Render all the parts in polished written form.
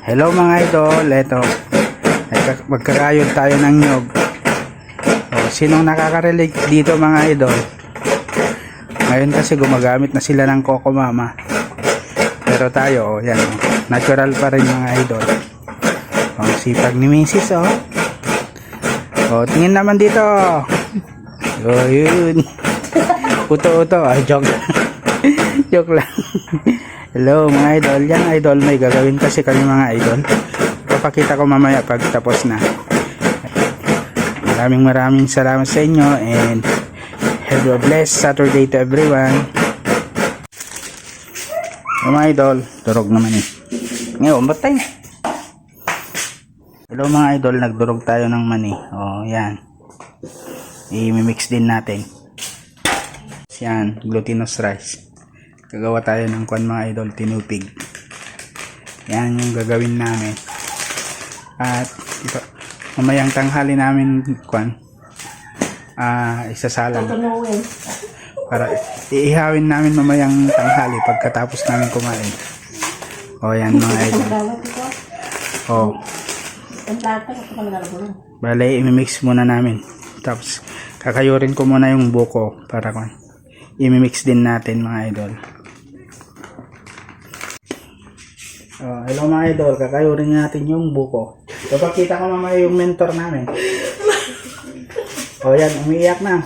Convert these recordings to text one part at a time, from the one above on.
Hello mga idol, eto magkakayod tayo ng nyog. Sinong nakaka-relate dito mga idol? Ngayon kasi gumagamit na sila ng Coco Mama, pero tayo yan, natural pa rin mga idol. Sipag ni Mrs. Tingin naman dito. Yun. Uto-uto, joke. Joke lang. Hello mga idol, yan idol, may gagawin kasi kami mga idol. Papakita ko mamaya pag tapos na. Maraming salamat sa inyo and have a blessed Saturday to everyone. Mga idol, durog naman ngayon, ba't tayo? Hello mga idol, nagdurog tayo ng mani. Yan. I-mix din natin. Yan, glutinous rice. Gagawa tayo ng kwan mga idol, tinupig. Yan yung gagawin namin. At ito, mamayang tanghali namin kwan, isasalang. Para iihawin namin mamayang tanghali pagkatapos namin kumain. Yan mga idol. Bale, imimix muna namin. Tapos kakayurin ko muna yung buko para kwan, imimix din natin mga idol. Hello mga idol, kakayurin natin yung buko. Papakita ko mamaya yung mentor namin. Yan, umiiyak na.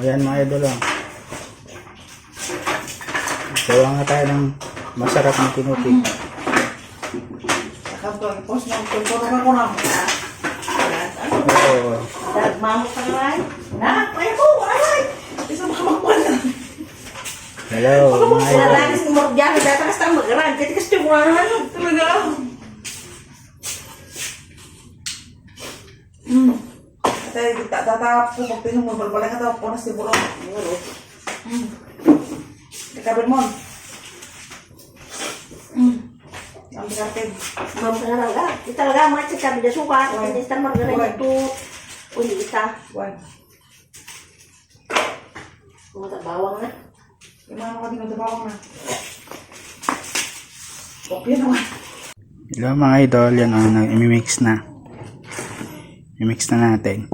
Yan mga idol. Gawa nga tayo ng masarap na tinupig. Hello mga kita talaga macet kami dah suka ini star margarin itu undi kita mau bawang na gimana kau tinggal bawang na kopi naman. Hello mga idol, yan imimix na. I-mix na natin.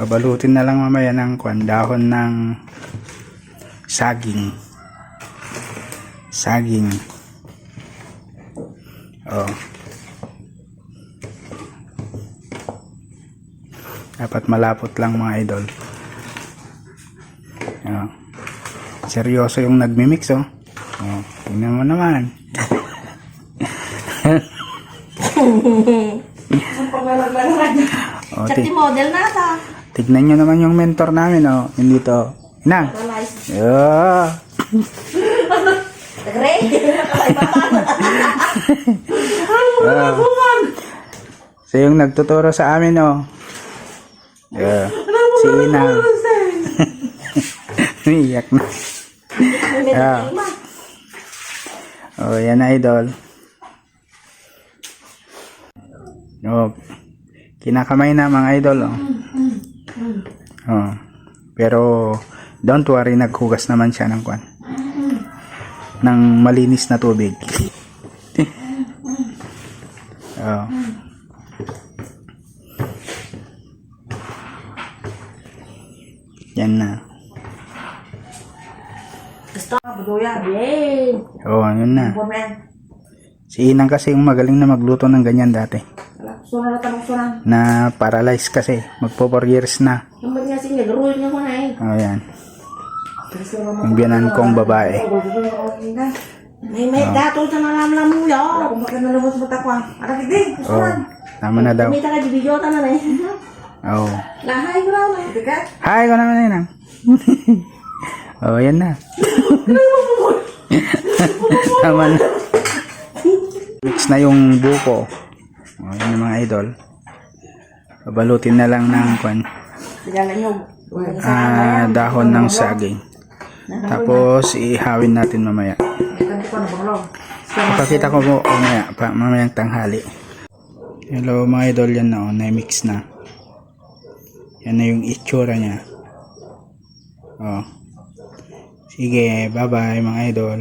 Babalutin na lang mamaya ng dahon ng saging. Dapat malapot lang mga idol. Seryoso yung nagmimix tingnan mo naman. Cati model na ta. Tignan nyo naman yung mentor namin hindi to. Inang. So yung nagtuturo sa amin si Inang. Iyak na. Yan idol. Kinakamay na mga idol. Pero don't worry, naghugas naman siya ng kwan, ng malinis na tubig. Yan na. Ano na. Si Inang kasi yung magaling na magluto ng ganyan dati. Na paralyzed kasi. Magpo 4 years na. Yan. Yung biyanan kong babae. May dato sa malamlam mo yun. Tama na daw. Hi ko naman na Inang. Yan na. Tama na. Mix na yung buko. Yan mga idol. Babalutin na lang ng kwan, dahon ng saging. Tapos ihawin natin mamaya. Ipakita ko po mamayang tanghali. Hello mga idol, yan na na-mix na. Yan na yung itsura niya. Sige, bye bye mga idol.